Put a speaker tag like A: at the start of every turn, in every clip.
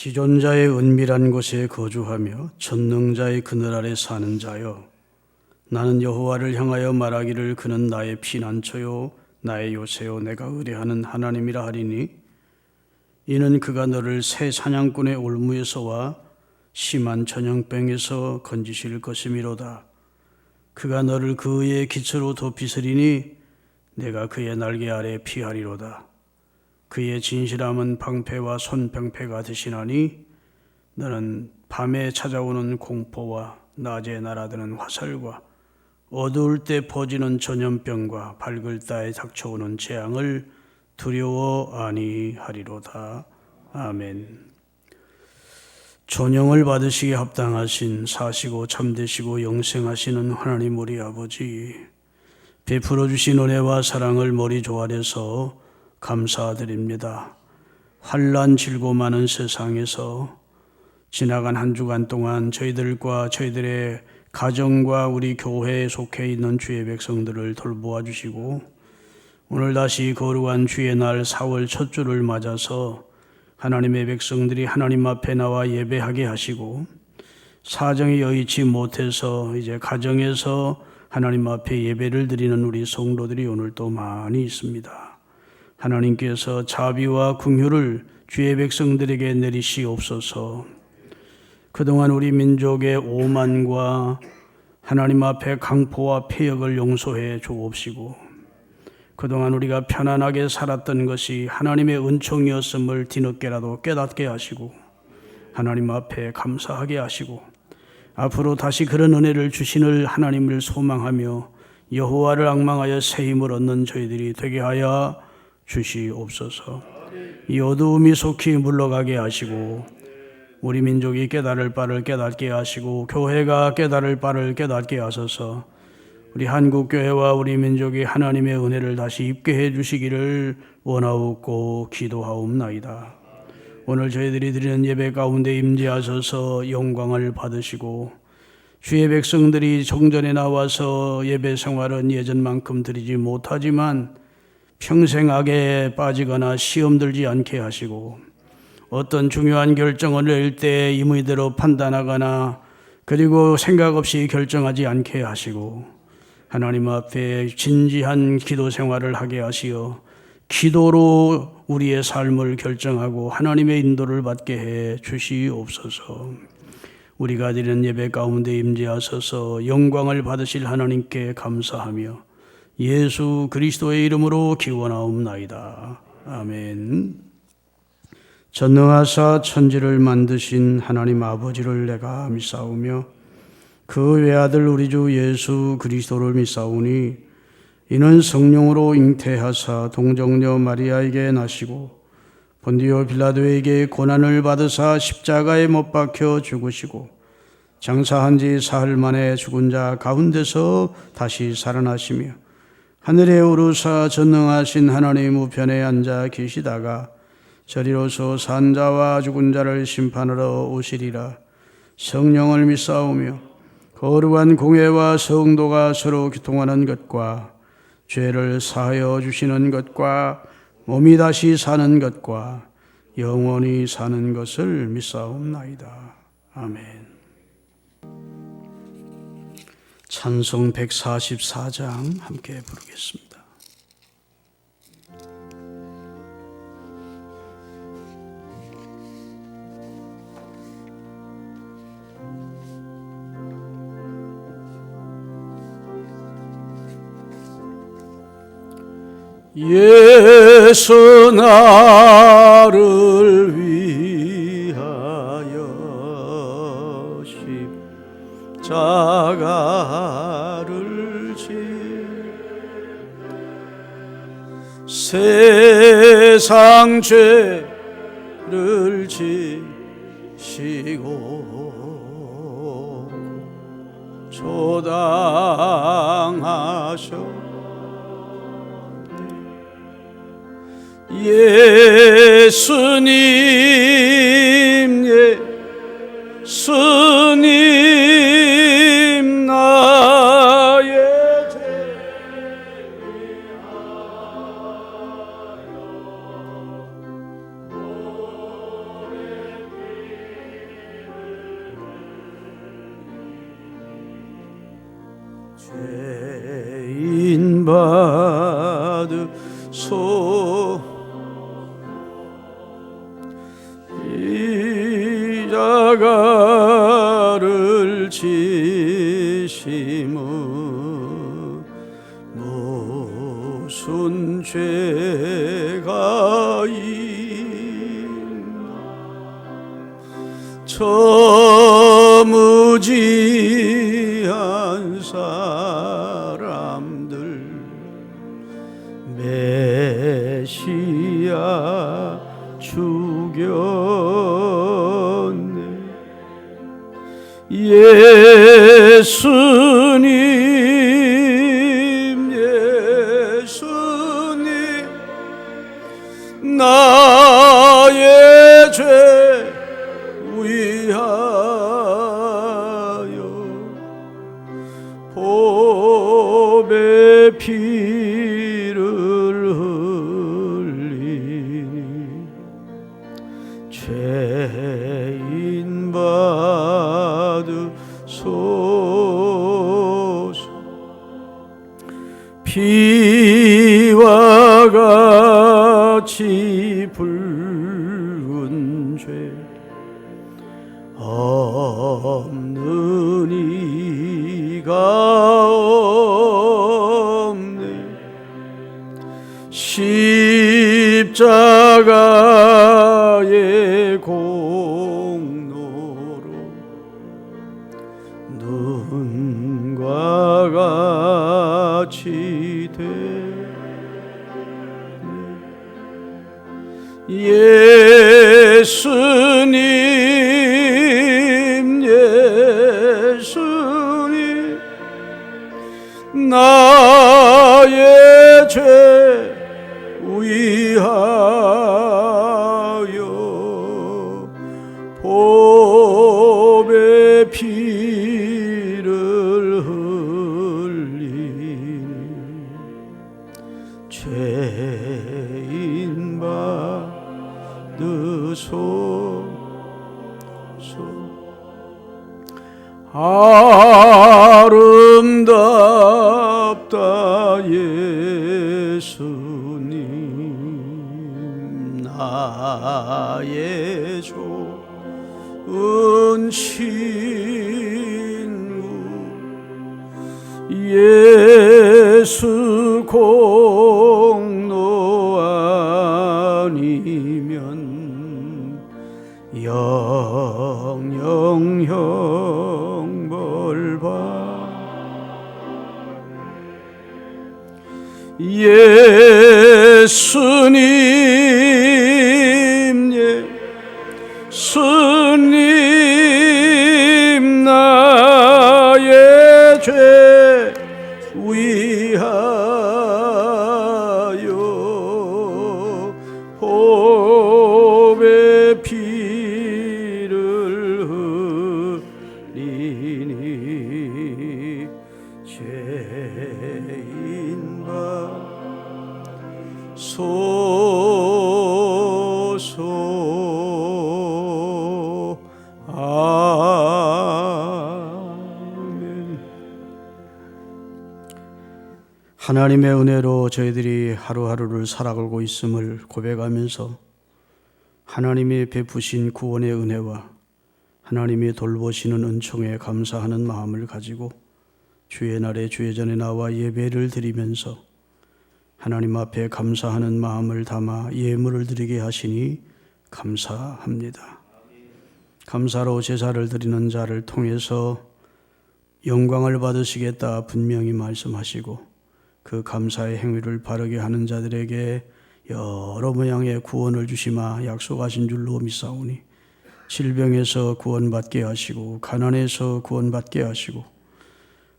A: 지존자의 은밀한 곳에 거주하며 전능자의 그늘 아래 사는 자여, 나는 여호와를 향하여 말하기를 그는 나의 피난처요 나의 요새요 내가 의뢰하는 하나님이라 하리니, 이는 그가 너를 새 사냥꾼의 올무에서와 심한 전염병에서 건지실 것이미로다. 그가 너를 그의 기초로 덮이으리니 내가 그의 날개 아래 피하리로다. 그의 진실함은 방패와 손병패가 되시나니 너는 밤에 찾아오는 공포와 낮에 날아드는 화살과 어두울 때 퍼지는 전염병과 밝을 때에 닥쳐오는 재앙을 두려워 아니하리로다. 아멘. 존영을 받으시기에 합당하신 사시고 참되시고 영생하시는 하나님 우리 아버지, 베풀어 주신 은혜와 사랑을 머리 조아려서 감사드립니다. 환난 질고 많은 세상에서 지나간 한 주간 동안 저희들과 저희들의 가정과 우리 교회에 속해 있는 주의 백성들을 돌보아 주시고, 오늘 다시 거룩한 주의 날 4월 첫 주를 맞아서 하나님의 백성들이 하나님 앞에 나와 예배하게 하시고, 사정이 여의치 못해서 이제 가정에서 하나님 앞에 예배를 드리는 우리 성도들이 오늘 또 많이 있습니다. 하나님께서 자비와 긍휼을 주의 백성들에게 내리시옵소서. 그동안 우리 민족의 오만과 하나님 앞에 강포와 폐역을 용서해 주옵시고, 그동안 우리가 편안하게 살았던 것이 하나님의 은총이었음을 뒤늦게라도 깨닫게 하시고, 하나님 앞에 감사하게 하시고, 앞으로 다시 그런 은혜를 주시는 하나님을 소망하며 여호와를 앙망하여 새 힘을 얻는 저희들이 되게 하여 주시옵소서. 이 어두움이 속히 물러가게 하시고, 우리 민족이 깨달을 바를 깨닫게 하시고, 교회가 깨달을 바를 깨닫게 하소서. 우리 한국교회와 우리 민족이 하나님의 은혜를 다시 입게 해주시기를 원하옵고 기도하옵나이다. 오늘 저희들이 드리는 예배 가운데 임재하셔서 영광을 받으시고, 주의 백성들이 성전에 나와서 예배 생활은 예전만큼 드리지 못하지만 평생 악에 빠지거나 시험 들지 않게 하시고, 어떤 중요한 결정을 낼 때 임의대로 판단하거나 그리고 생각 없이 결정하지 않게 하시고, 하나님 앞에 진지한 기도 생활을 하게 하시어 기도로 우리의 삶을 결정하고 하나님의 인도를 받게 해 주시옵소서. 우리가 드리는 예배 가운데 임재하셔서 영광을 받으실 하나님께 감사하며 예수 그리스도의 이름으로 기원하옵나이다. 아멘. 전능하사 천지를 만드신 하나님 아버지를 내가 믿사오며 그 외아들 우리 주 예수 그리스도를 믿사오니, 이는 성령으로 잉태하사 동정녀 마리아에게 나시고 본디오 빌라도에게 고난을 받으사 십자가에 못 박혀 죽으시고 장사한 지 사흘 만에 죽은 자 가운데서 다시 살아나시며 하늘에 오르사 전능하신 하나님 우편에 앉아 계시다가 저리로서 산 자와 죽은 자를 심판하러 오시리라. 성령을 믿사오며 거룩한 공회와 성도가 서로 교통하는 것과 죄를 사하여 주시는 것과 몸이 다시 사는 것과 영원히 사는 것을 믿사옵나이다. 아멘. 찬송 144장 함께 부르겠습니다. 예수 나를 위하여 십자가를 세상 죄를 지시고 조당하셔 예수님, 예수님 나의 죄 위하여 죄인 받으소 십자가를 지심은 무슨 죄가 있나 저 무지한 사람들 메시아 죽였네 예수님 나의 죄 위하여 보배 피를 흘리니 죄인 받으소서 피와 같이 붉은 죄 없는 이가 없네 십자가의 공로로 눈과 같이 되네 예수님 나의 죄 위하여 보배 피를 흘리니 죄인 받으소서 아름답다 예수님 나의 좋은 친구 예수 공로 아니면 영영 형벌받 예수님 나의 죄 위하여 보배 피를 흘리니 죄인 받소서 아멘. 하나님의 은혜로 저희들이 하루하루를 살아가고 있음을 고백하면서 하나님이 베푸신 구원의 은혜와 하나님이 돌보시는 은총에 감사하는 마음을 가지고 주의 날에 주의 전에 나와 예배를 드리면서 하나님 앞에 감사하는 마음을 담아 예물을 드리게 하시니 감사합니다. 감사로 제사를 드리는 자를 통해서 영광을 받으시겠다 분명히 말씀하시고 그 감사의 행위를 바르게 하는 자들에게 여러 모양의 구원을 주시마 약속하신 줄로 믿사오니 질병에서 구원받게 하시고 가난에서 구원받게 하시고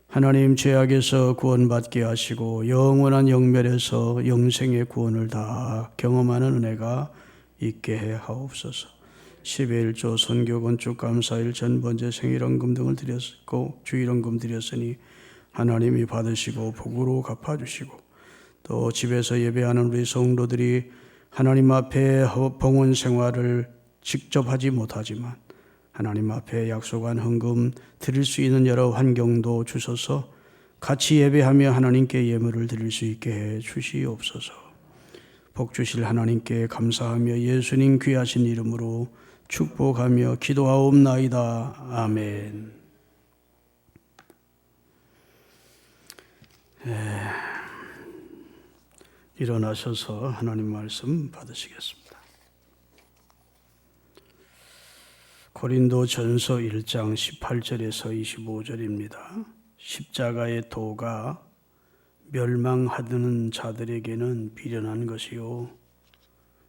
A: 하나님 죄악에서 구원받게 하시고 영원한 영멸에서 영생의 구원을 다 경험하는 은혜가 있게 하옵소서. 10회 1조 선교 건축 감사일 전번제 생일헌금 등을 드렸고 주일헌금 드렸으니 하나님이 받으시고 복으로 갚아주시고 또 집에서 예배하는 우리 성도들이 하나님 앞에 봉헌 생활을 직접 하지 못하지만 하나님 앞에 약속한 헌금 드릴 수 있는 여러 환경도 주셔서 같이 예배하며 하나님께 예물을 드릴 수 있게 해 주시옵소서. 복 주실 하나님께 감사하며 예수님 귀하신 이름으로 축복하며 기도하옵나이다. 아멘. 일어나셔서 하나님 말씀 받으시겠습니다. 고린도전서 1장 18절에서 25절입니다. 십자가의 도가 멸망하는 자들에게는 미련한 것이요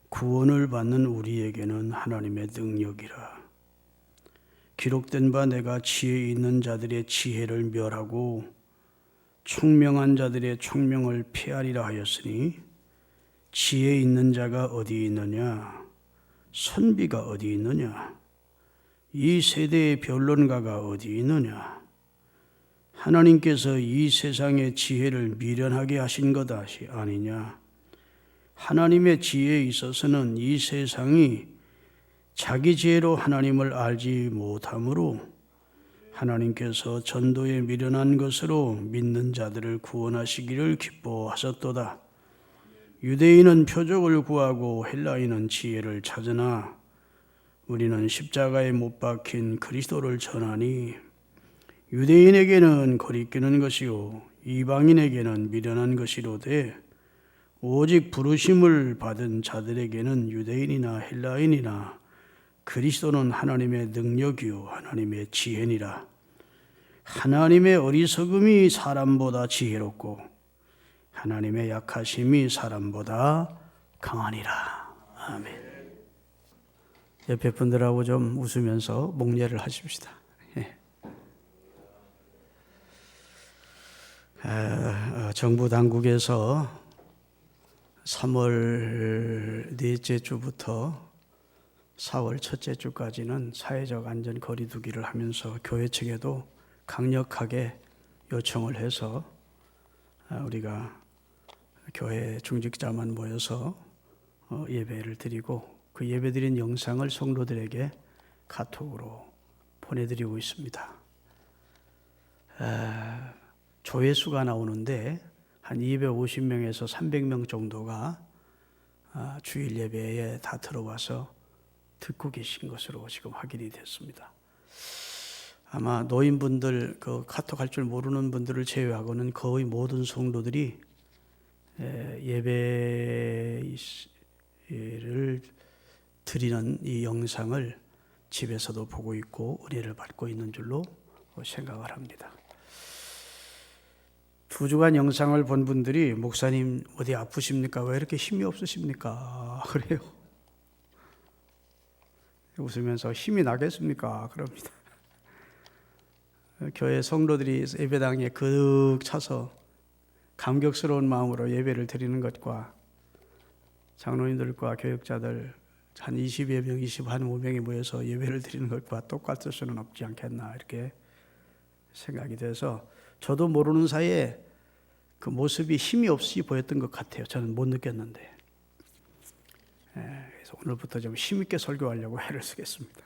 A: 구원을 받는 우리에게는 하나님의 능력이라. 기록된 바 내가 지혜 있는 자들의 지혜를 멸하고 총명한 자들의 총명을 폐하리라 하였으니 지혜 있는 자가 어디 있느냐? 선비가 어디 있느냐? 이 세대의 변론가가 어디 있느냐? 하나님께서 이 세상의 지혜를 미련하게 하신 것이 아니냐? 하나님의 지혜에 있어서는 이 세상이 자기 지혜로 하나님을 알지 못하므로 하나님께서 전도에 미련한 것으로 믿는 자들을 구원하시기를 기뻐하셨도다. 유대인은 표적을 구하고 헬라인은 지혜를 찾으나 우리는 십자가에 못 박힌 그리스도를 전하니 유대인에게는 거리끼는 것이요 이방인에게는 미련한 것이로되 오직 부르심을 받은 자들에게는 유대인이나 헬라인이나 그리스도는 하나님의 능력이요 하나님의 지혜니라. 하나님의 어리석음이 사람보다 지혜롭고 하나님의 약하심이 사람보다 강하니라. 아멘. 옆에 분들하고 좀 웃으면서 목례를 하십시다. 정부 당국에서 3월 넷째 주부터 4월 첫째 주까지는 사회적 안전 거리 두기를 하면서 교회 측에도 강력하게 요청을 해서 우리가 교회 중직자만 모여서 예배를 드리고 그 예배드린 영상을 성도들에게 카톡으로 보내드리고 있습니다. 조회수가 나오는데 한 250명에서 300명 정도가 주일 예배에 다 들어와서 듣고 계신 것으로 지금 확인이 됐습니다. 아마 노인분들, 그 카톡 할 줄 모르는 분들을 제외하고는 거의 모든 성도들이 예배를 드리는 이 영상을 집에서도 보고 있고 은혜를 받고 있는 줄로 생각을 합니다. 2주간 영상을 본 분들이 목사님 어디 아프십니까? 왜 이렇게 힘이 없으십니까? 그래요. 웃으면서 힘이 나겠습니까? 그럽니다. 교회 성도들이 예배당에 그득 차서 감격스러운 마음으로 예배를 드리는 것과 장로님들과 교역자들 한 20여 명, 25명이 모여서 예배를 드리는 것과 똑같을 수는 없지 않겠나 이렇게 생각이 돼서 저도 모르는 사이에 그 모습이 힘이 없이 보였던 것 같아요. 저는 못 느꼈는데. 그래서 오늘부터 좀 힘있게 설교하려고 애를 쓰겠습니다.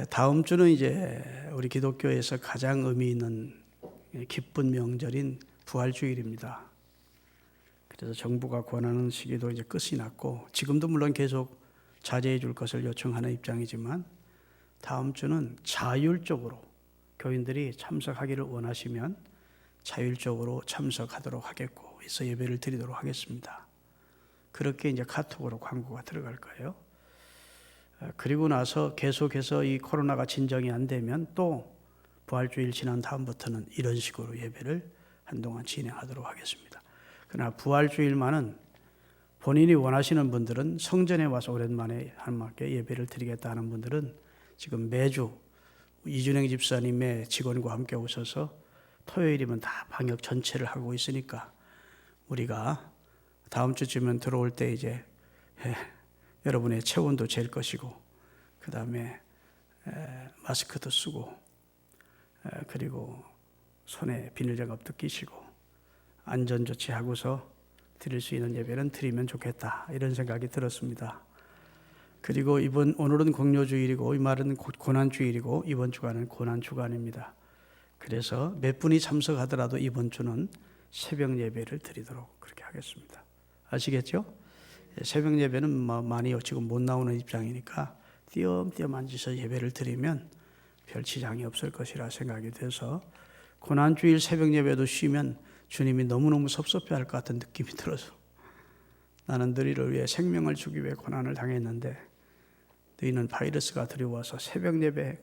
A: 다음 주는 이제 우리 기독교에서 가장 의미 있는 기쁜 명절인 부활주일입니다. 그래서 정부가 권하는 시기도 이제 끝이 났고 지금도 물론 계속 자제해 줄 것을 요청하는 입장이지만 다음 주는 자율적으로 교인들이 참석하기를 원하시면 자율적으로 참석하도록 하겠고 해서 예배를 드리도록 하겠습니다. 그렇게 이제 카톡으로 광고가 들어갈 거예요. 그리고 나서 계속해서 이 코로나가 진정이 안 되면 또 부활주일 지난 다음부터는 이런 식으로 예배를 한동안 진행하도록 하겠습니다. 그러나 부활주일만은 본인이 원하시는 분들은 성전에 와서 오랜만에 하나님께 예배를 드리겠다 하는 분들은 지금 매주 이준행 집사님의 직원과 함께 오셔서 토요일이면 다 방역 전체를 하고 있으니까 우리가 다음 주쯤은 들어올 때 이제 여러분의 체온도 잴 것이고 그 다음에 마스크도 쓰고 그리고 손에 비닐장갑도 끼시고 안전조치하고서 드릴 수 있는 예배는 드리면 좋겠다 이런 생각이 들었습니다. 그리고 오늘은 공료주일이고 이 말은 고난주일이고 이번 주간은 고난주간입니다. 그래서 몇 분이 참석하더라도 이번 주는 새벽 예배를 드리도록 그렇게 하겠습니다. 아시겠죠? 새벽 예배는 많이 지금 못 나오는 입장이니까 띄엄띄엄 앉아서 예배를 드리면 별 지장이 없을 것이라 생각이 돼서 고난주일 새벽 예배도 쉬면 주님이 너무너무 섭섭해할 것 같은 느낌이 들어서 나는 너희를 위해 생명을 주기 위해 고난을 당했는데 너희는 바이러스가 들여와서 새벽 예배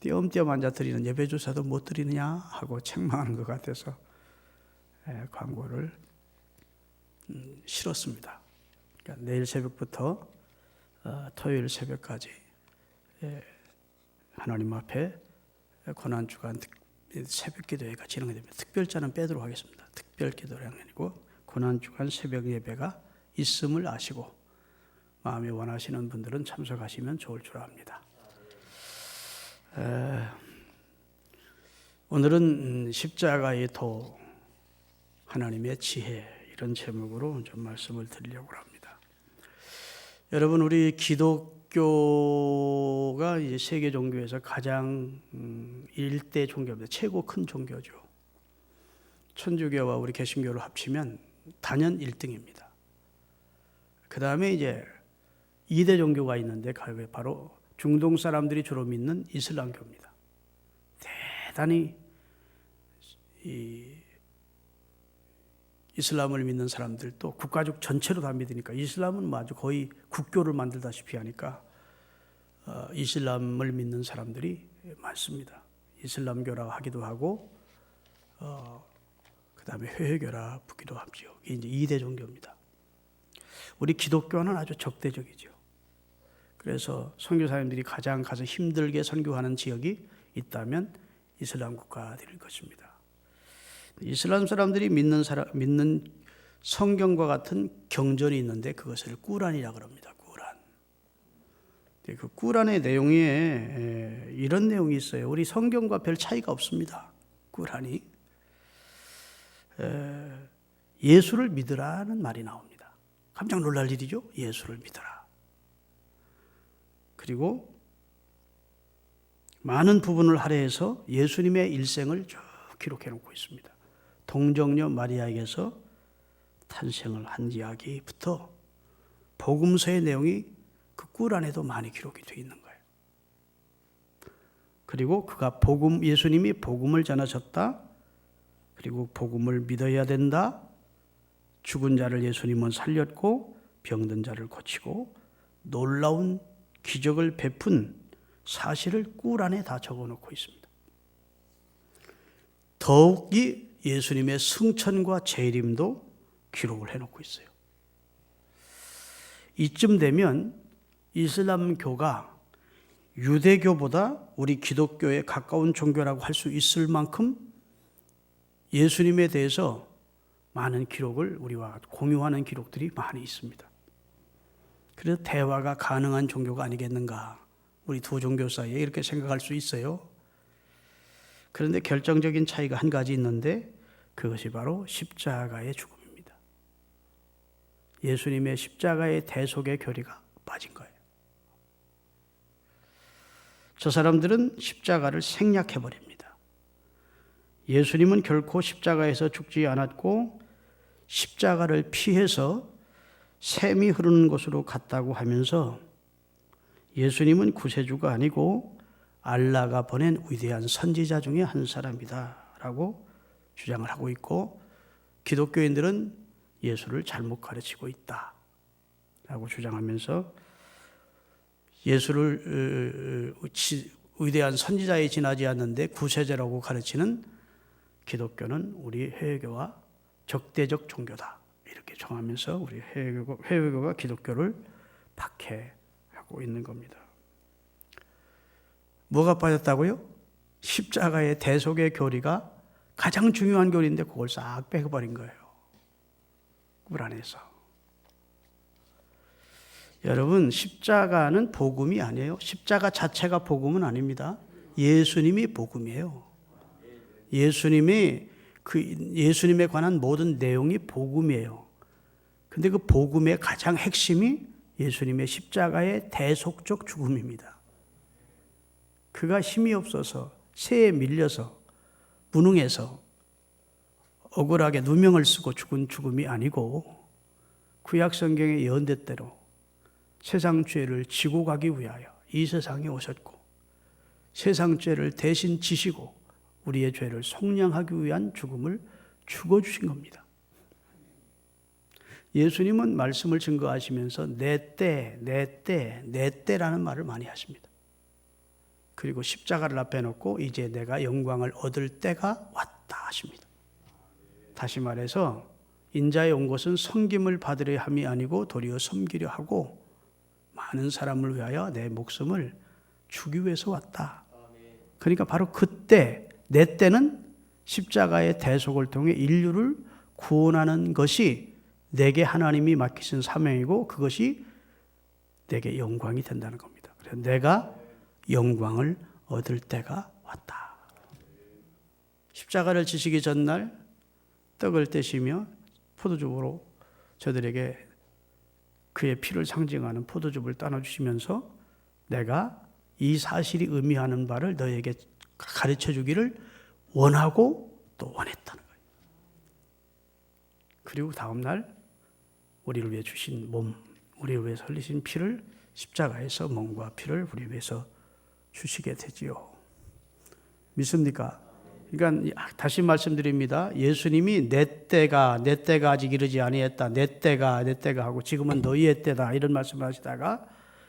A: 띄엄띄엄 앉아 드리는 예배조차도 못 드리느냐 하고 책망하는 것 같아서 광고를 실었습니다. 그러니까 내일 새벽부터 토요일 새벽까지 하나님 앞에 고난주간 새벽 기도회가 진행이 됩니다. 특별자는 빼도록 하겠습니다. 특별 기도회가 아니고 고난주간 새벽 예배가 있음을 아시고 마음에 원하시는 분들은 참석하시면 좋을 줄 압니다. 오늘은 십자가의 도, 하나님의 지혜 이런 제목으로 좀 말씀을 드리려고 합니다. 여러분 우리 기독교가 이제 세계 종교에서 가장 일대 종교입니다. 최고 큰 종교죠. 천주교와 우리 개신교를 합치면 단연 1등입니다. 그 다음에 이제 2대 종교가 있는데 그게 바로 중동 사람들이 주로 믿는 이슬람교입니다. 대단히 이슬람을 믿는 사람들도 국가적 전체로 다 믿으니까 이슬람은 아주 거의 국교를 만들다시피 하니까 이슬람을 믿는 사람들이 많습니다. 이슬람교라고 하기도 하고 그 다음에 회회교라 붙기도 하죠. 이게 이제 2대 종교입니다. 우리 기독교는 아주 적대적이죠. 그래서 선교사님들이 가장 가서 힘들게 선교하는 지역이 있다면 이슬람 국가들일 것입니다. 이슬람 사람들이 믿는 성경과 같은 경전이 있는데 그것을 꾸란이라고 합니다. 꾸란. 그 꾸란의 내용에 이런 내용이 있어요. 우리 성경과 별 차이가 없습니다. 꾸란이 예수를 믿으라는 말이 나옵니다. 깜짝 놀랄 일이죠. 예수를 믿으라. 그리고 많은 부분을 할애해서 예수님의 일생을 쭉 기록해 놓고 있습니다. 동정녀 마리아에게서 탄생을 한 이야기부터 복음서의 내용이 그 꿀 안에도 많이 기록이 되어 있는 거예요. 그리고 그가 예수님이 복음을 전하셨다. 그리고 복음을 믿어야 된다. 죽은 자를 예수님은 살렸고 병든 자를 고치고 놀라운 기적을 베푼 사실을 꿀 안에 다 적어놓고 있습니다. 더욱이 예수님의 승천과 재림도 기록을 해놓고 있어요. 이쯤 되면 이슬람교가 유대교보다 우리 기독교에 가까운 종교라고 할 수 있을 만큼 예수님에 대해서 많은 기록을 우리와 공유하는 기록들이 많이 있습니다. 그래서 대화가 가능한 종교가 아니겠는가. 우리 두 종교 사이에 이렇게 생각할 수 있어요. 그런데 결정적인 차이가 한 가지 있는데 그것이 바로 십자가의 죽음입니다. 예수님의 십자가의 대속의 교리가 빠진 거예요. 저 사람들은 십자가를 생략해버립니다. 예수님은 결코 십자가에서 죽지 않았고 십자가를 피해서 샘이 흐르는 곳으로 갔다고 하면서 예수님은 구세주가 아니고 알라가 보낸 위대한 선지자 중에 한 사람이다 라고 주장을 하고 있고, 기독교인들은 예수를 잘못 가르치고 있다 라고 주장하면서 예수를 위대한 선지자에 지나지 않는데 구세주라고 가르치는 기독교는 우리 회개교와 적대적 종교다 이렇게 정하면서 우리 회개교가 기독교를 박해하고 있는 겁니다. 뭐가 빠졌다고요? 십자가의 대속의 교리가 가장 중요한 교리인데 그걸 싹 빼버린 거예요. 꿀 안에서. 여러분, 십자가는 복음이 아니에요. 십자가 자체가 복음은 아닙니다. 예수님이 복음이에요. 예수님에 관한 모든 내용이 복음이에요. 근데 그 복음의 가장 핵심이 예수님의 십자가의 대속적 죽음입니다. 그가 힘이 없어서 새에 밀려서 무능해서 억울하게 누명을 쓰고 죽은 죽음이 아니고 구약 성경의 예언대로 세상 죄를 지고 가기 위하여 이 세상에 오셨고 세상 죄를 대신 지시고 우리의 죄를 속량하기 위한 죽음을 죽어주신 겁니다. 예수님은 말씀을 증거하시면서 내 때라는 말을 많이 하십니다. 그리고 십자가를 앞에 놓고 이제 내가 영광을 얻을 때가 왔다 하십니다. 다시 말해서 인자에 온 것은 섬김을 받으려 함이 아니고 도리어 섬기려 하고 많은 사람을 위하여 내 목숨을 주기 위해서 왔다. 그러니까 바로 그때 내 때는 십자가의 대속을 통해 인류를 구원하는 것이 내게 하나님이 맡기신 사명이고 그것이 내게 영광이 된다는 겁니다. 그래서 내가 영광을 얻을 때가 왔다. 십자가를 지시기 전날 떡을 떼시며 포도즙으로 저들에게 그의 피를 상징하는 포도즙을 따눠주시면서 내가 이 사실이 의미하는 바를 너에게 가르쳐 주기를 원하고 또 원했다는 거예요. 그리고 다음 날 우리를 위해 주신 몸, 우리를 위해서 흘리신 피를 십자가에서 몸과 피를 우리 위해서 주시게 되지요. 믿습니까? 그러니까 다시 말씀드립니다. 예수님이 내 때가 아직 이르지 아니했다. 내 때가 하고 지금은 너희의 때다. 이런 말씀을 하시다가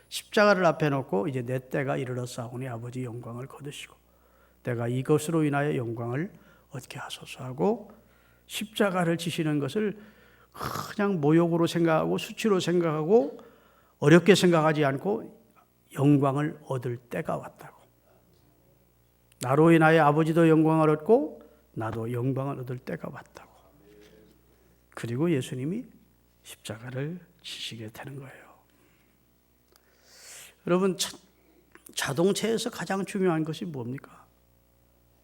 A: 십자가를 앞에 놓고 이제 내 때가 이르렀사오니 아버지 영광을 거두시고 내가 이것으로 인하여 영광을 얻게 하소서 하고 십자가를 지시는 것을 그냥 모욕으로 생각하고 수치로 생각하고 어렵게 생각하지 않고 영광을 얻을 때가 왔다고. 나로 인하여 아버지도 영광을 얻고 나도 영광을 얻을 때가 왔다고. 그리고 예수님이 십자가를 지시게 되는 거예요. 여러분, 자동차에서 가장 중요한 것이 뭡니까?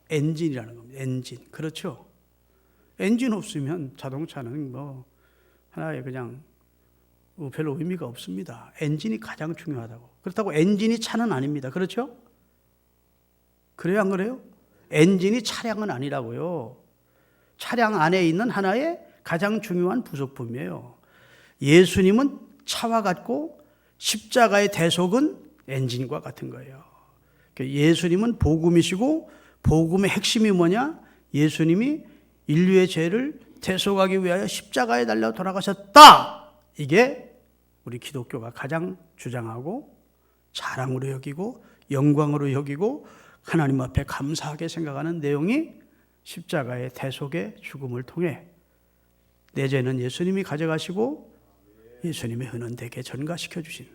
A: 엔진이라는 겁니다. 엔진. 그렇죠? 엔진 없으면 자동차는 하나의 그냥 별로 의미가 없습니다. 엔진이 가장 중요하다고. 그렇다고 엔진이 차는 아닙니다. 그렇죠? 그래요, 안 그래요? 엔진이 차량은 아니라고요. 차량 안에 있는 하나의 가장 중요한 부속품이에요. 예수님은 차와 같고 십자가의 대속은 엔진과 같은 거예요. 예수님은 복음이시고 복음의 핵심이 뭐냐? 예수님이 인류의 죄를 대속하기 위하여 십자가에 달려 돌아가셨다. 이게 우리 기독교가 가장 주장하고 자랑으로 여기고 영광으로 여기고 하나님 앞에 감사하게 생각하는 내용이 십자가의 대속의 죽음을 통해 내 죄는 예수님이 가져가시고 예수님의 은은 내게 전가시켜 주신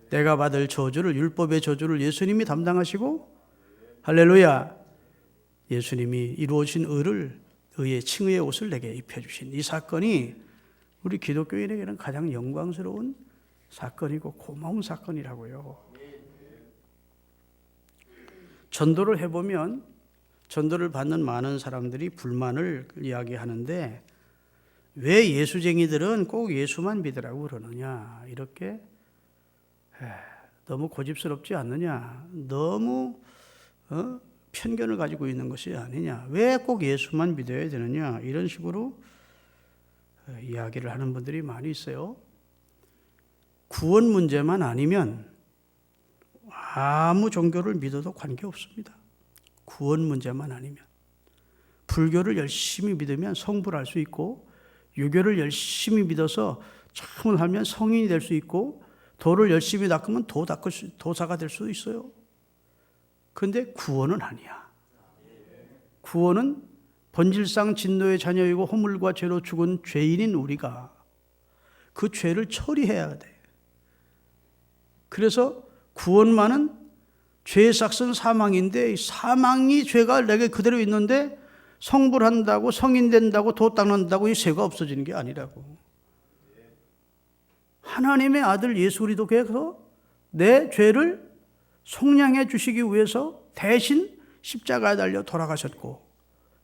A: 내가 받을 저주를 율법의 저주를 예수님이 담당하시고 할렐루야 예수님이 이루어진 의의 칭의의 옷을 내게 입혀주신 이 사건이 우리 기독교인에게는 가장 영광스러운 사건이고 고마운 사건이라고요. 전도를 해보면 전도를 받는 많은 사람들이 불만을 이야기하는데 왜 예수쟁이들은 꼭 예수만 믿으라고 그러느냐 이렇게 너무 고집스럽지 않느냐 너무 편견을 가지고 있는 것이 아니냐 왜 꼭 예수만 믿어야 되느냐 이런 식으로 이야기를 하는 분들이 많이 있어요. 구원 문제만 아니면 아무 종교를 믿어도 관계없습니다. 구원 문제만 아니면 불교를 열심히 믿으면 성불할 수 있고 유교를 열심히 믿어서 참을 하면 성인이 될 수 있고 도를 열심히 닦으면 도사가 될 수 있어요. 그런데 구원은 아니야. 구원은 본질상 진노의 자녀이고 허물과 죄로 죽은 죄인인 우리가 그 죄를 처리해야 돼. 그래서 구원만은 죄의 삭은 사망인데 사망이 죄가 내게 그대로 있는데 성불한다고 성인 된다고 도 닦는다고 이 죄가 없어지는 게 아니라고. 하나님의 아들 예수 그리스도께서 내 죄를 속량해 주시기 위해서 대신 십자가에 달려 돌아가셨고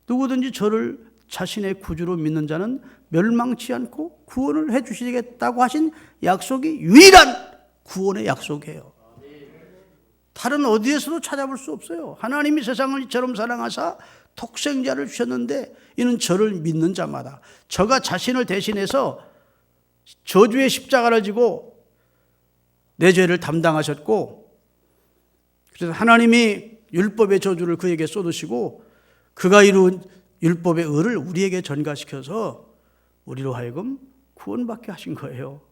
A: 누구든지 저를 자신의 구주로 믿는 자는 멸망치 않고 구원을 해 주시겠다고 하신 약속이 유일한 구원의 약속이에요. 다른 어디에서도 찾아볼 수 없어요. 하나님이 세상을 이처럼 사랑하사 독생자를 주셨는데 이는 저를 믿는 자마다, 저가 자신을 대신해서 저주의 십자가를 지고 내 죄를 담당하셨고, 그래서 하나님이 율법의 저주를 그에게 쏟으시고 그가 이룬 율법의 의를 우리에게 전가시켜서 우리로 하여금 구원받게 하신 거예요.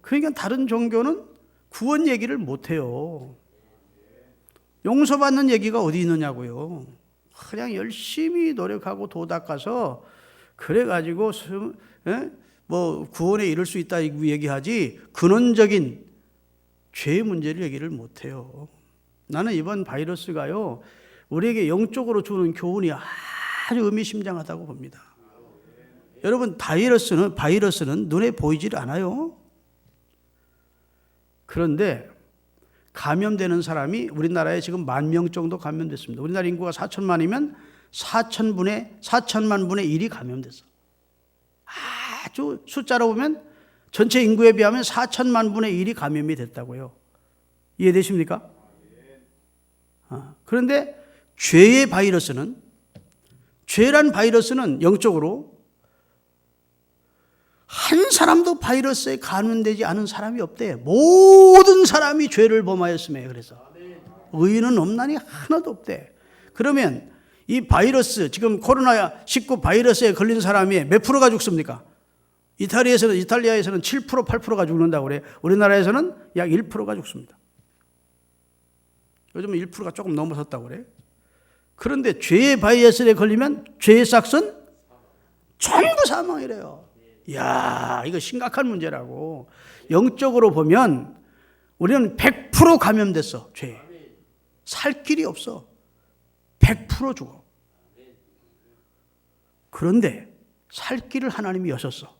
A: 그러니까 다른 종교는 구원 얘기를 못해요. 용서받는 얘기가 어디 있느냐고요. 그냥 열심히 노력하고 도 닦아서 그래가지고 뭐 구원에 이를 수 있다 얘기하지 근원적인 죄의 문제를 얘기를 못해요. 나는 이번 바이러스가요, 우리에게 영적으로 주는 교훈이 아주 의미심장하다고 봅니다. 여러분, 바이러스는 눈에 보이질 않아요. 그런데 감염되는 사람이 우리나라에 지금 10,000명 정도 감염됐습니다. 우리나라 인구가 4천만이면 4천만 분의 1이 감염됐어. 아주 숫자로 보면 전체 인구에 비하면 4천만 분의 1이 감염이 됐다고요. 이해되십니까? 그런데 죄란 바이러스는 영적으로 한 사람도 바이러스에 감염되지 않은 사람이 없대. 모든 사람이 죄를 범하였음에, 그래서 의인은 없나니 하나도 없대. 그러면 이 바이러스, 지금 코로나19 바이러스에 걸린 사람이 몇 프로가 죽습니까? 이탈리아에서는 7%, 8%가 죽는다고 그래. 우리나라에서는 약 1%가 죽습니다. 요즘은 1%가 조금 넘어섰다고 그래. 그런데 죄의 바이러스에 걸리면 죄의 싹은 전부 사망이래요. 이야, 이거 심각한 문제라고. 영적으로 보면 우리는 100% 감염됐어, 죄에. 살 길이 없어. 100% 죽어. 그런데 살 길을 하나님이 여셨어.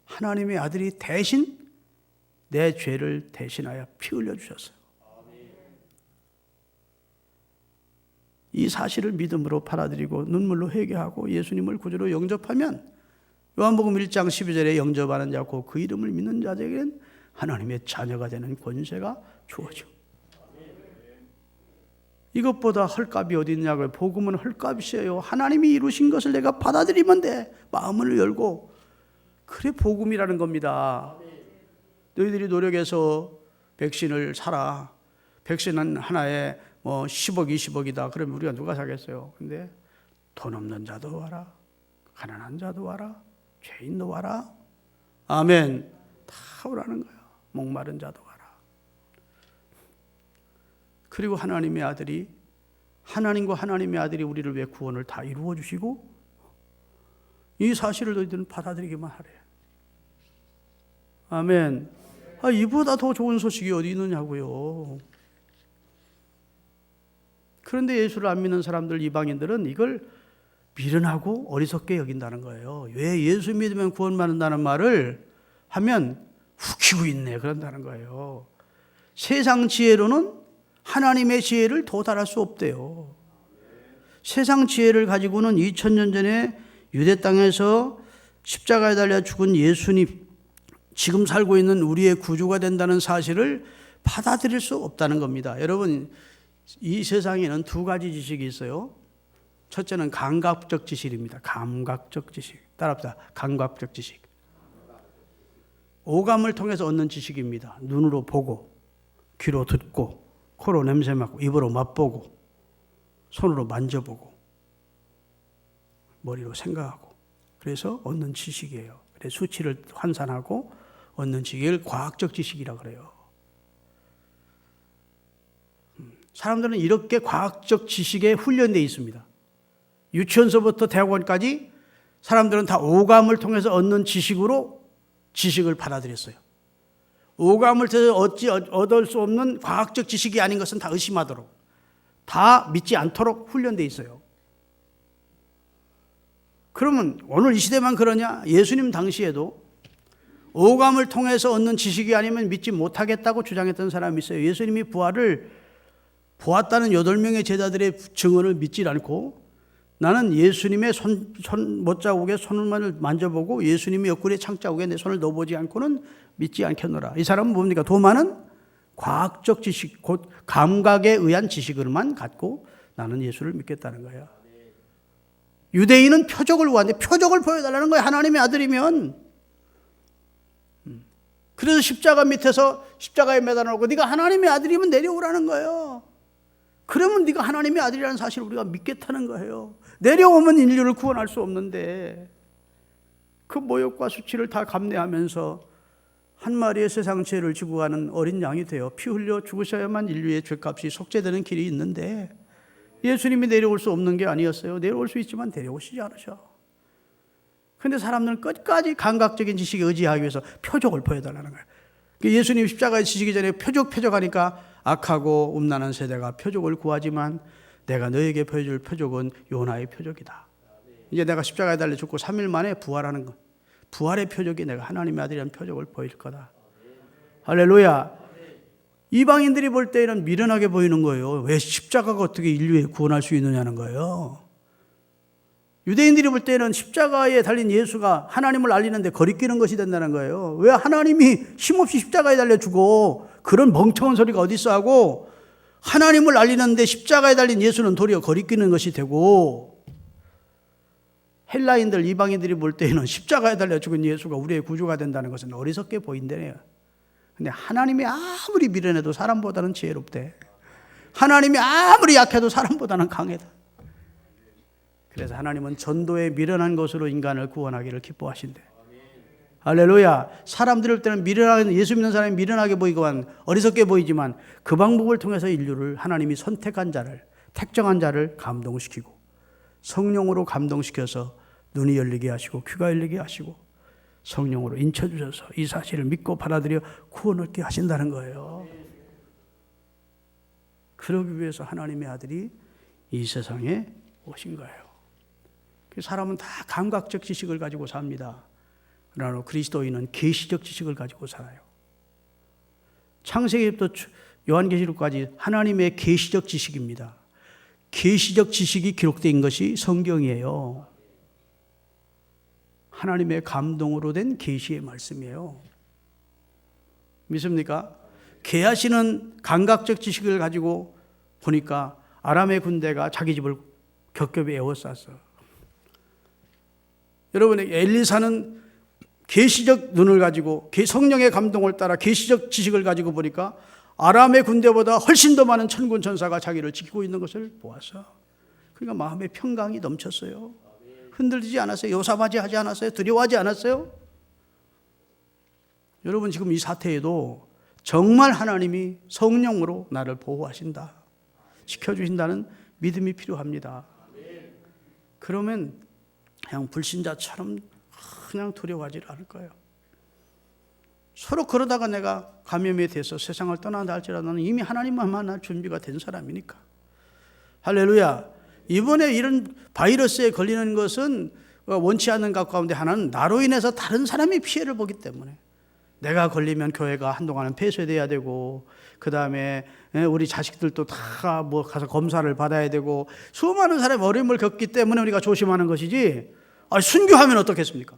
A: 하나님의 아들이 대신 내 죄를 대신하여 피 흘려주셨어요. 이 사실을 믿음으로 받아들이고 눈물로 회개하고 예수님을 구주로 영접하면 요한복음 1장 12절에 영접하는 자고 그 이름을 믿는 자에게는 하나님의 자녀가 되는 권세가 주어져. 이것보다 헐값이 어디 있냐고요. 복음은 헐값이에요. 하나님이 이루신 것을 내가 받아들이면 돼. 마음을 열고. 그래 복음이라는 겁니다. 너희들이 노력해서 백신을 사라. 백신은 하나에 뭐 10억, 20억이다. 그러면 우리가 누가 사겠어요? 근데 돈 없는 자도 와라. 가난한 자도 와라. 죄인도 와라. 아멘. 다 오라는 거야. 목마른 자도 와라. 그리고 하나님과 하나님의 아들이 우리를 위해 구원을 다 이루어 주시고 이 사실을 너희들은 받아들이기만 하래. 아멘. 이보다 더 좋은 소식이 어디 있느냐고요. 그런데 예수를 안 믿는 사람들, 이방인들은 이걸 미련하고 어리석게 여긴다는 거예요. 왜 예수 믿으면 구원받는다는 말을 하면 웃기고 있네 그런다는 거예요. 세상 지혜로는 하나님의 지혜를 도달할 수 없대요. 세상 지혜를 가지고는 2000년 전에 유대 땅에서 십자가에 달려 죽은 예수님, 지금 살고 있는 우리의 구주가 된다는 사실을 받아들일 수 없다는 겁니다. 여러분, 이 세상에는 두 가지 지식이 있어요. 첫째는 감각적 지식입니다. 감각적 지식. 따라합시다. 감각적 지식. 오감을 통해서 얻는 지식입니다. 눈으로 보고, 귀로 듣고, 코로 냄새 맡고, 입으로 맛보고, 손으로 만져보고, 머리로 생각하고. 그래서 얻는 지식이에요. 그래서 수치를 환산하고 얻는 지식을 과학적 지식이라고 그래요. 사람들은 이렇게 과학적 지식에 훈련되어 있습니다. 유치원서부터 대학원까지 사람들은 다 오감을 통해서 얻는 지식으로 지식을 받아들였어요. 오감을 통해서 얻을 수 없는 과학적 지식이 아닌 것은 다 의심하도록, 다 믿지 않도록 훈련되어 있어요. 그러면 오늘 이 시대만 그러냐? 예수님 당시에도 오감을 통해서 얻는 지식이 아니면 믿지 못하겠다고 주장했던 사람이 있어요. 예수님이 부활을 보았다는 8명의 제자들의 증언을 믿지 않고 나는 예수님의 못자국에 손을 만져보고 예수님의 옆구리에 창자국에 내 손을 넣어보지 않고는 믿지 않겠노라. 이 사람은 뭡니까? 도마는
B: 과학적 지식, 곧 감각에 의한 지식으로만 갖고 나는 예수를 믿겠다는 거예요. 유대인은 표적을 구하는데 표적을 보여달라는 거예요. 하나님의 아들이면. 그래서 십자가 밑에서 십자가에 매달아놓고 네가 하나님의 아들이면 내려오라는 거예요. 그러면 네가 하나님의 아들이라는 사실을 우리가 믿겠다는 거예요. 내려오면 인류를 구원할 수 없는데 그 모욕과 수치를 다 감내하면서 한 마리의 세상 죄를 지고 가는 어린 양이 되어 피 흘려 죽으셔야만 인류의 죄값이 속죄되는 길이 있는데 예수님이 내려올 수 없는 게 아니었어요. 내려올 수 있지만 데려오시지 않으셔. 그런데 사람들은 끝까지 감각적인 지식에 의지하기 위해서 표적을 보여달라는 거예요. 예수님 십자가에 지시기 전에 표적하니까 악하고 음란한 세대가 표적을 구하지만 내가 너에게 보여줄 표적은 요나의 표적이다. 이제 내가 십자가에 달려 죽고 3일 만에 부활하는 것. 부활의 표적이 내가 하나님의 아들이라는 표적을 보일 거다. 할렐루야. 이방인들이 볼 때는 미련하게 보이는 거예요. 왜 십자가가 어떻게 인류에 구원할 수 있느냐는 거예요. 유대인들이 볼 때는 십자가에 달린 예수가 하나님을 알리는데 거리끼는 것이 된다는 거예요. 왜 하나님이 힘없이 십자가에 달려 죽어? 그런 멍청한 소리가 어디 있어 하고 하나님을 알리는데 십자가에 달린 예수는 도리어 거리끼는 것이 되고 헬라인들 이방인들이 볼 때는 십자가에 달려 죽은 예수가 우리의 구주가 된다는 것은 어리석게 보인대요. 근데 하나님이 아무리 미련해도 사람보다는 지혜롭대. 하나님이 아무리 약해도 사람보다는 강해다. 그래서 하나님은 전도에 미련한 것으로 인간을 구원하기를 기뻐하신대. 할렐루야. 사람들일 때는 미련하게, 예수 믿는 사람이 미련하게 보이고만 어리석게 보이지만 그 방법을 통해서 인류를 하나님이 선택한 자를, 택정한 자를 감동시키고 성령으로 감동시켜서 눈이 열리게 하시고 귀가 열리게 하시고 성령으로 인쳐주셔서 이 사실을 믿고 받아들여 구원 얻게 하신다는 거예요. 그러기 위해서 하나님의 아들이 이 세상에 오신 거예요. 사람은 다 감각적 지식을 가지고 삽니다. 그러나 그리스도인은 계시적 지식을 가지고 살아요. 창세기부터 요한계시록까지 하나님의 계시적 지식입니다. 계시적 지식이 기록된 것이 성경이에요. 하나님의 감동으로 된 계시의 말씀이에요. 믿습니까? 게하시는 감각적 지식을 가지고 보니까 아람의 군대가 자기 집을 겹겹이 에워쌌어. 여러분, 엘리사는 계시적 눈을 가지고 성령의 감동을 따라 계시적 지식을 가지고 보니까 아람의 군대보다 훨씬 더 많은 천군 천사가 자기를 지키고 있는 것을 보았어. 그러니까 마음의 평강이 넘쳤어요. 흔들리지 않았어요. 요사바지하지 않았어요. 두려워하지 않았어요. 여러분, 지금 이 사태에도 정말 하나님이 성령으로 나를 보호하신다, 지켜주신다는 믿음이 필요합니다. 그러면 그냥 불신자처럼 그냥 두려워하지 않을 거예요. 서로 그러다가 내가 감염에 대해서 세상을 떠난다 할지라도 나는 이미 하나님만 만날 준비가 된 사람이니까. 할렐루야. 이번에 이런 바이러스에 걸리는 것은 원치 않는 것 가운데 하나는 나로 인해서 다른 사람이 피해를 보기 때문에 내가 걸리면 교회가 한동안은 폐쇄돼야 되고 그 다음에 우리 자식들도 다 뭐 가서 검사를 받아야 되고 수많은 사람이 어려움을 겪기 때문에 우리가 조심하는 것이지, 순교하면 어떻겠습니까?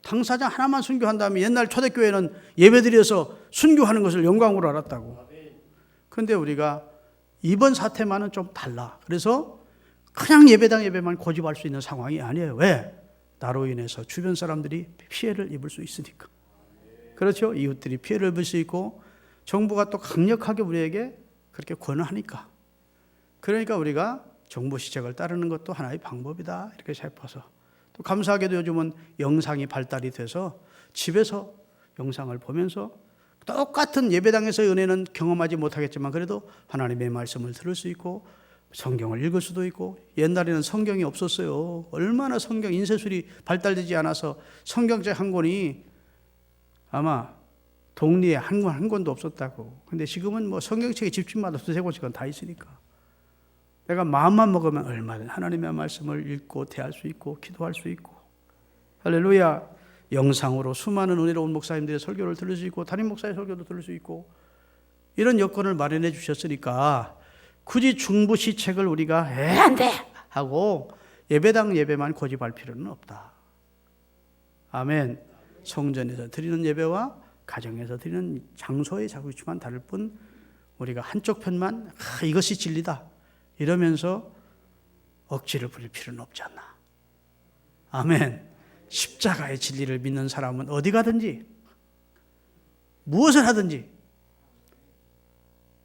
B: 당사자 하나만 순교한 다음에 옛날 초대교회는 예배드려서 순교하는 것을 영광으로 알았다고. 그런데 우리가 이번 사태만은 좀 달라. 그래서 그냥 예배당 예배만 고집할 수 있는 상황이 아니에요. 왜? 나로 인해서 주변 사람들이 피해를 입을 수 있으니까. 그렇죠? 이웃들이 피해를 입을 수 있고 정부가 또 강력하게 우리에게 그렇게 권하니까. 그러니까 우리가 정부 시책을 따르는 것도 하나의 방법이다, 이렇게 싶어서. 또 감사하게도 요즘은 영상이 발달이 돼서 집에서 영상을 보면서 똑같은 예배당에서의 은혜는 경험하지 못하겠지만 그래도 하나님의 말씀을 들을 수 있고 성경을 읽을 수도 있고, 옛날에는 성경이 없었어요. 얼마나 성경 인쇄술이 발달되지 않아서 성경책 한 권이 아마 동리에 한 권도 없었다고. 근데 지금은 뭐 성경책이 집집마다 두세 권씩은 다 있으니까 내가 마음만 먹으면 얼마든 하나님의 말씀을 읽고 대할 수 있고 기도할 수 있고. 할렐루야. 영상으로 수많은 은혜로운 목사님들의 설교를 들을 수 있고 담임 목사의 설교도 들을 수 있고 이런 여건을 마련해 주셨으니까 굳이 중부시책을 우리가 안 돼 하고 예배당 예배만 고집할 필요는 없다. 아멘. 성전에서 드리는 예배와 가정에서 드리는 장소에 자꾸지만 다를 뿐 우리가 한쪽 편만 이것이 진리다 이러면서 억지를 부릴 필요는 없지 않나. 아멘. 십자가의 진리를 믿는 사람은 어디 가든지 무엇을 하든지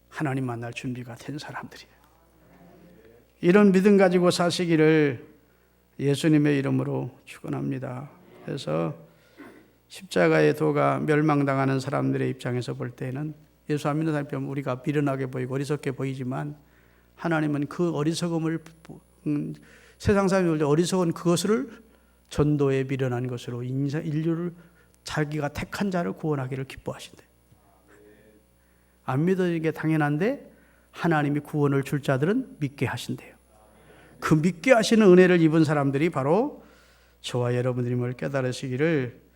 B: 하나님 만날 준비가 된 사람들이에요. 이런 믿음 가지고 사시기를 예수님의 이름으로 축원합니다. 그래서 십자가의 도가 멸망당하는 사람들의 입장에서 볼 때는 예수 안 믿는 사람이 보면 우리가 미련하게 보이고 어리석게 보이지만 하나님은 그 어리석음을 세상 사람이 볼 때 어리석은 그것을 전도에 미련한 것으로 인류를 자기가 택한 자를 구원하기를 기뻐하신대. 안 믿어지는 게 당연한데 하나님이 구원을 줄 자들은 믿게 하신대요. 그 믿게 하시는 은혜를 입은 사람들이 바로 저와 여러분들임을 깨달으시기를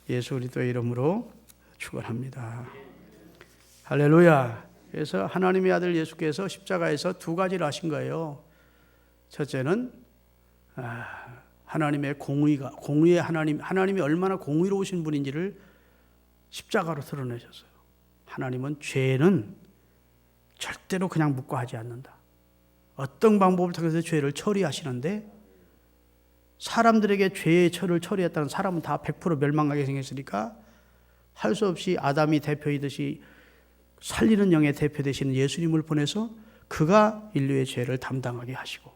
B: 예수 그리스도의 이름으로 축원합니다. 할렐루야. 그래서 하나님의 아들 예수께서 십자가에서 두 가지를 하신 거예요. 첫째는 하나님의 공의의 하나님이 얼마나 공의로우신 분인지를 십자가로 드러내셨어요. 하나님은 죄는 절대로 그냥 묵과하지 않는다. 어떤 방법을 통해서 죄를 처리하시는데 사람들에게 죄의 처를 처리했다는 사람은 다 100% 멸망하게 생겼으니까 할 수 없이 아담이 대표이듯이 살리는 영의 대표 되시는 예수님을 보내서 그가 인류의 죄를 담당하게 하시고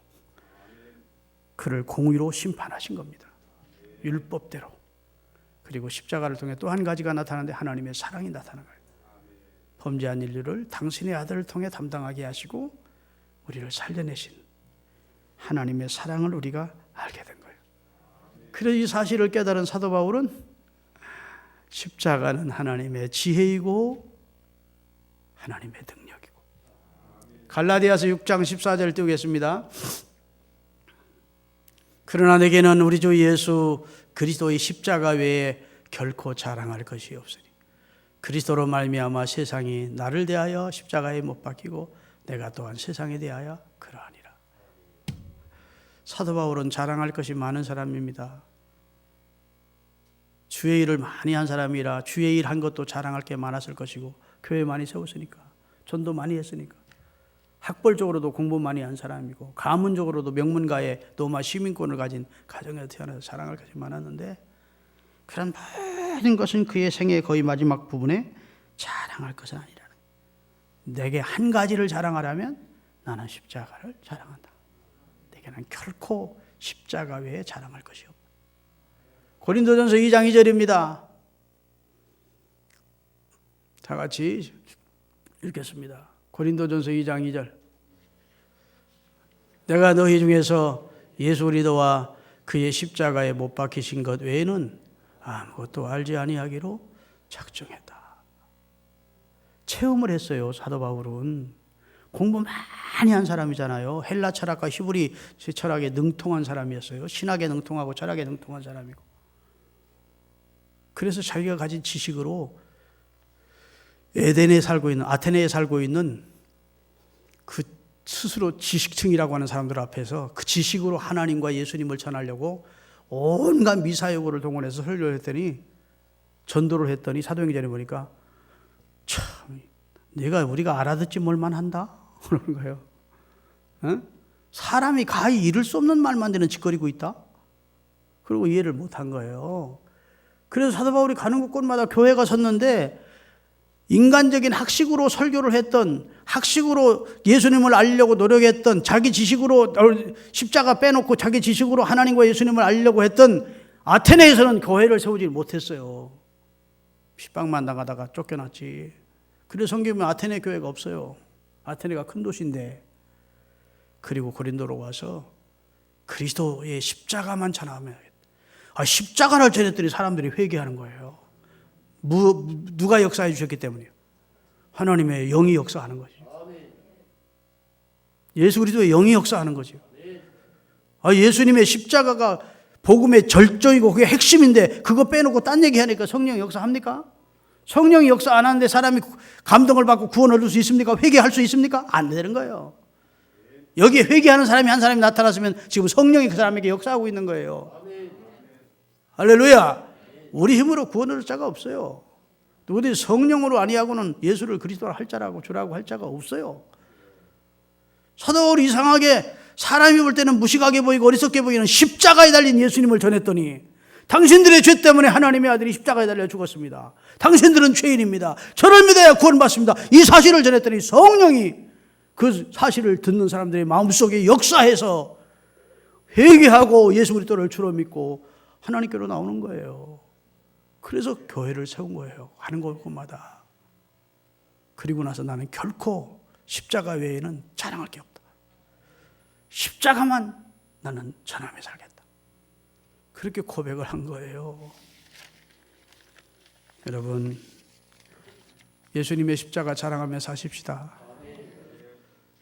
B: 그를 공의로 심판하신 겁니다. 율법대로. 그리고 십자가를 통해 또 한 가지가 나타나는데 하나님의 사랑이 나타나는 거예요. 범죄한 인류를 당신의 아들을 통해 담당하게 하시고 우리를 살려내신 하나님의 사랑을 우리가 알게 된 거예요. 그래서 이 사실을 깨달은 사도 바울은 십자가는 하나님의 지혜이고 하나님의 능력이고. 갈라디아서 6장 14절 띄우겠습니다. 그러나 내게는 우리 주 예수 그리스도의 십자가 외에 결코 자랑할 것이 없으니 그리스도로 말미암아 세상이 나를 대하여 십자가에 못 박히고 내가 또한 세상에 대하여 그러하니라. 사도 바울은 자랑할 것이 많은 사람입니다. 주의 일을 많이 한 사람이라 주의 일 한 것도 자랑할 게 많았을 것이고 교회 많이 세웠으니까 전도 많이 했으니까 학벌적으로도 공부 많이 한 사람이고 가문적으로도 명문가의 로마 시민권을 가진 가정에서 태어나서 자랑할 것이 많았는데 그런 모든 것은 그의 생애의 거의 마지막 부분에 자랑할 것은 아니라는 거예요. 내게 한 가지를 자랑하라면 나는 십자가를 자랑한다. 내게는 결코 십자가 외에 자랑할 것이 없다. 고린도전서 2장 2절입니다. 다 같이 읽겠습니다. 고린도전서 2장 2절. 내가 너희 중에서 예수 그리스도와 그의 십자가에 못 박히신 것 외에는 아무것도 알지 아니하기로 작정했다. 체험을 했어요. 사도 바울은 공부 많이 한 사람이잖아요. 헬라 철학과 히브리 철학에 능통한 사람이었어요. 신학에 능통하고 철학에 능통한 사람이고. 그래서 자기가 가진 지식으로 에덴에 살고 있는 아테네에 살고 있는 그 스스로 지식층이라고 하는 사람들 앞에서 그 지식으로 하나님과 예수님을 전하려고 온갖 미사여구를 동원해서 설교를 했더니 전도를 했더니 사도행전에 보니까 참 우리가 알아듣지 뭘만 한다 그러는 거예요. 어? 사람이 가히 이룰 수 없는 말만 되는 짓거리고 있다. 그리고 이해를 못한 거예요. 그래서 사도 바울이 가는 곳마다 교회가 섰는데 인간적인 학식으로 설교를 했던 학식으로 예수님을 알려고 노력했던 자기 지식으로 십자가 빼놓고 자기 지식으로 하나님과 예수님을 알려고 했던 아테네에서는 교회를 세우지 못했어요. 핍박만 당하다가 쫓겨났지. 그래서 성경에 아테네 교회가 없어요. 아테네가 큰 도시인데. 그리고 고린도로 와서 그리스도의 십자가만 전하면 십자가를 전했더니 사람들이 회개하는 거예요. 누가 역사해 주셨기 때문이에요. 하나님의 영이 역사하는 거죠. 예수 그리스도의 영이 역사하는 거죠. 예수님의 십자가가 복음의 절정이고 그게 핵심인데 그거 빼놓고 딴 얘기하니까 성령이 역사합니까? 성령이 역사 안 하는데 사람이 감동을 받고 구원을 얻을 수 있습니까? 회개할 수 있습니까? 안 되는 거예요. 여기에 회개하는 사람이 한 사람이 나타났으면 지금 성령이 그 사람에게 역사하고 있는 거예요. 할렐루야. 우리 힘으로 구원을 얻을 자가 없어요. 누구든지 성령으로 아니하고는 예수를 그리스도라 할 자라고 주라고 할 자가 없어요. 사도 이상하게 사람이 볼 때는 무식하게 보이고 어리석게 보이는 십자가에 달린 예수님을 전했더니 당신들의 죄 때문에 하나님의 아들이 십자가에 달려 죽었습니다. 당신들은 죄인입니다. 저를 믿어야 구원받습니다. 이 사실을 전했더니 성령이 그 사실을 듣는 사람들의 마음속에 역사해서 회개하고 예수 그리스도를 주로 믿고 하나님께로 나오는 거예요. 그래서 교회를 세운 거예요. 하는 곳마다. 그리고 나서 나는 결코 십자가 외에는 자랑할 게 없다. 십자가만 나는 전하며 살겠다. 그렇게 고백을 한 거예요. 여러분, 예수님의 십자가 자랑하며 사십시다.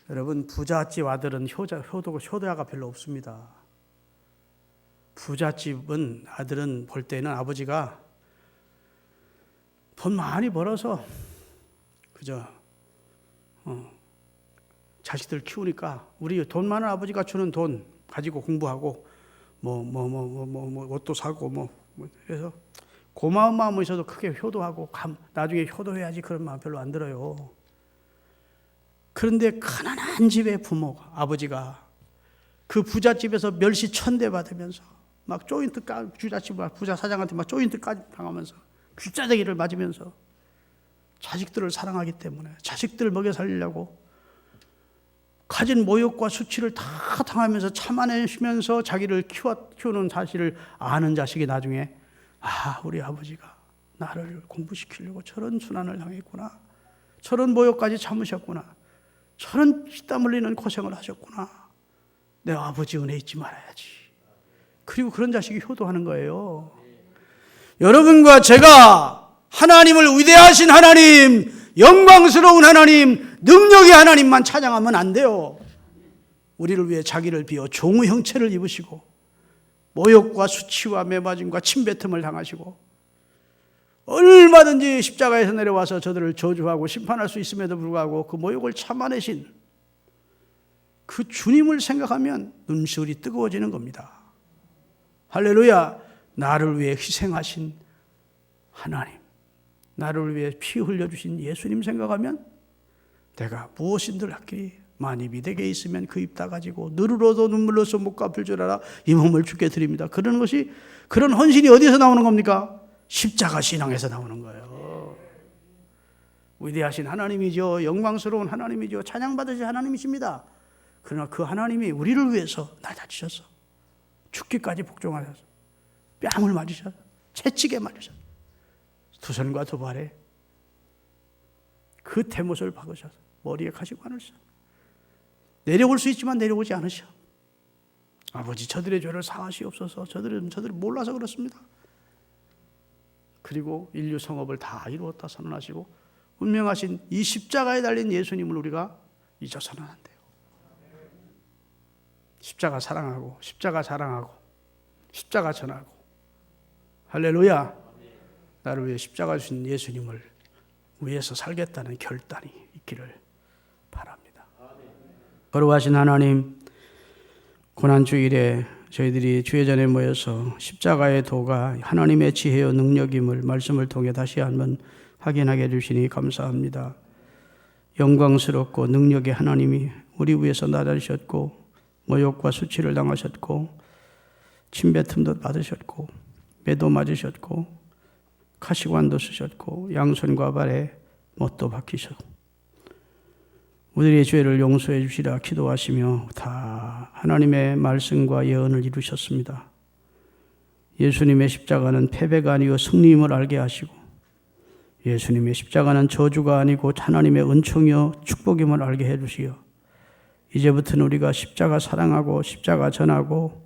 B: 여러분, 부잣집 아들은 효도가 별로 없습니다. 부잣집은 아들은 볼 때는 아버지가 돈 많이 벌어서 그저 자식들 키우니까 우리 돈 많은 아버지가 주는 돈 가지고 공부하고 옷도 사고 그래서 고마운 마음은 있어도 크게 효도하고 나중에 효도해야지 그런 마음 별로 안 들어요. 그런데 가난한 집의 부모가 아버지가 그 부잣집에서 멸시 천대 받으면서 막 부자 사장한테 막 조인트까지 당하면서 귀짜대기를 맞으면서 자식들을 사랑하기 때문에 자식들을 먹여 살리려고 가진 모욕과 수치를 다 당하면서 참아내시면서 자기를 키우는 사실을 아는 자식이 나중에 우리 아버지가 나를 공부시키려고 저런 순환을 당했구나. 저런 모욕까지 참으셨구나. 저런 피땀 흘리는 고생을 하셨구나. 내 아버지 은혜 잊지 말아야지. 그리고 그런 자식이 효도하는 거예요. 여러분과 제가 하나님을 위대하신 하나님, 영광스러운 하나님, 능력의 하나님만 찬양하면 안 돼요. 우리를 위해 자기를 비워 종의 형체를 입으시고 모욕과 수치와 매맞음과 침뱉음을 당하시고 얼마든지 십자가에서 내려와서 저들을 저주하고 심판할 수 있음에도 불구하고 그 모욕을 참아내신 그 주님을 생각하면 눈시울이 뜨거워지는 겁니다. 할렐루야. 나를 위해 희생하신 하나님, 나를 위해 피 흘려주신 예수님 생각하면 내가 무엇인들 하기리 만일 이대게 있으면 그 입 다 가지고 누르러도 눈물로서 못 갚을 줄 알아 이 몸을 주께 드립니다. 그런 헌신이 어디서 나오는 겁니까? 십자가 신앙에서 나오는 거예요. 위대하신 하나님이죠. 영광스러운 하나님이죠. 찬양받으신 하나님이십니다. 그러나 그 하나님이 우리를 위해서 낮아지셔서 죽기까지 복종하셔서 뺨을 맞으셔서 채찍에 맞으셔서 두 손과 두 발에 그 대못을 박으셔서 머리에 가시관을 써 내려올 수 있지만 내려오지 않으셔. 아버지 저들의 죄를 사하시옵소서. 저들이 몰라서 그렇습니다. 그리고 인류 성업을 다 이루었다 선언하시고 운명하신 이 십자가에 달린 예수님을 우리가 잊어서는 안 돼요. 십자가 사랑하고 십자가 자랑하고 십자가 전하고 할렐루야. 나를 위해 십자가 주신 예수님을 위해서 살겠다는 결단이 있기를 바랍니다. 거룩하신 하나님, 고난주일에 저희들이 주의전에 모여서 십자가의 도가 하나님의 지혜요 능력임을 말씀을 통해 다시 한번 확인하게 해주시니 감사합니다. 영광스럽고 능력의 하나님이 우리 위해서 나다리셨고 모욕과 수치를 당하셨고 침뱉음도 받으셨고 매도 맞으셨고 가시관도 쓰셨고 양손과 발에 못도 박히셨고 우리의 죄를 용서해 주시라 기도하시며 다 하나님의 말씀과 예언을 이루셨습니다. 예수님의 십자가는 패배가 아니요 승리임을 알게 하시고 예수님의 십자가는 저주가 아니고 하나님의 은총이요 축복임을 알게 해주시어 이제부터는 우리가 십자가 사랑하고 십자가 전하고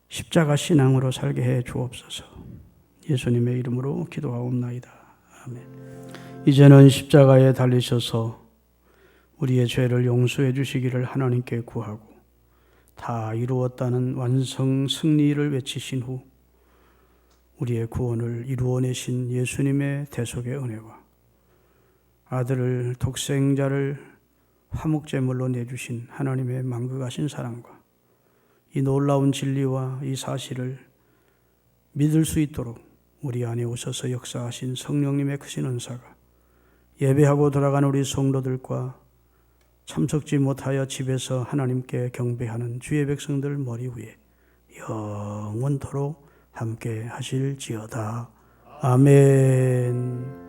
B: 십자가 신앙으로 살게 해 주옵소서. 예수님의 이름으로 기도하옵나이다. 아멘. 이제는 십자가에 달리셔서 우리의 죄를 용서해 주시기를 하나님께 구하고 다 이루었다는 완성 승리를 외치신 후 우리의 구원을 이루어내신 예수님의 대속의 은혜와 아들을 독생자를 화목제물로 내주신 하나님의 만극하신 사랑과 이 놀라운 진리와 이 사실을 믿을 수 있도록
A: 우리 안에 오셔서 역사하신 성령님의 크신 은사가 예배하고 돌아가는 우리 성도들과 참석지 못하여 집에서 하나님께 경배하는 주의 백성들 머리 위에 영원토록 함께 하실지어다. 아멘.